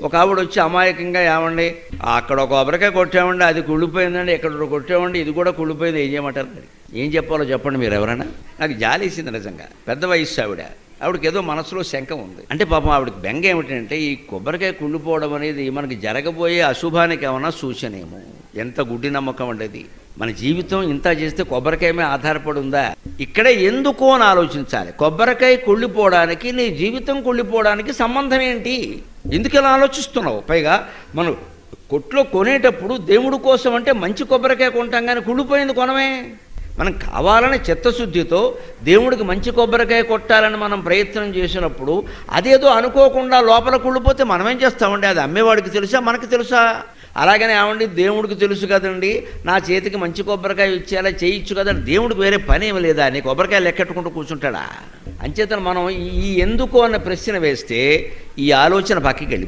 ఒక ఆవిడ వచ్చి అమాయకంగా ఏమండి అక్కడ ఒక కొబ్బరికాయ కొట్టామండి, అది కుళ్ళిపోయిందండి, ఎక్కడ కొట్టామండి, ఇది కూడా కుళ్ళిపోయింది, ఏం చేయమంటారు? మరి ఏం చెప్పాలో చెప్పండి మీరు ఎవరైనా. నాకు జాలేసింది నిజంగా. పెద్ద వయస్సు ఆవిడకి ఏదో మనసులో శంక ఉంది. అంటే పాపం ఆవిడకి బెంగ ఏమిటంటే ఈ కొబ్బరికాయ కుళ్ళిపోవడం అనేది మనకి జరగబోయే అశుభానికి ఏమన్నా సూచనేమో. ఎంత గుడ్డి నమ్మకం ఉండేది. మన జీవితం ఇంత చేస్తే కొబ్బరికాయ మీద ఆధారపడి ఉందా? ఇక్కడే ఎందుకు అని ఆలోచించాలి. కొబ్బరికాయ కుళ్ళిపోవడానికి నీ జీవితం కుళ్ళిపోవడానికి సంబంధం ఏంటి? ఎందుకు ఇలా ఆలోచిస్తున్నావు? పైగా మనం కొట్లో కొనేటప్పుడు దేవుడి కోసం అంటే మంచి కొబ్బరికాయ కొంటాం, కానీ కుళ్ళిపోయింది కొనమే. మనం కావాలని చిత్తశుద్ధితో దేవుడికి మంచి కొబ్బరికాయ కొట్టాలని మనం ప్రయత్నం చేసినప్పుడు అదేదో అనుకోకుండా లోపల కుళ్ళిపోతే మనమేం చేస్తామండి? అది అమ్మేవాడికి తెలుసా, మనకి తెలుసా? అలాగనే ఏమండి, దేవుడికి తెలుసు కదండి, నా చేతికి మంచి కొబ్బరికాయ ఇచ్చేలా చేయొచ్చు కదండి, దేవుడికి వేరే పని ఏమి లేదా? నీ కొబ్బరికాయ లెక్కెట్టుకుంటూ కూర్చుంటాడా? అంచేతను మనం ఈ ఎందుకు అన్న ప్రశ్న వేస్తే ఈ ఆలోచన పక్కకి వెళ్ళిపోతుంది.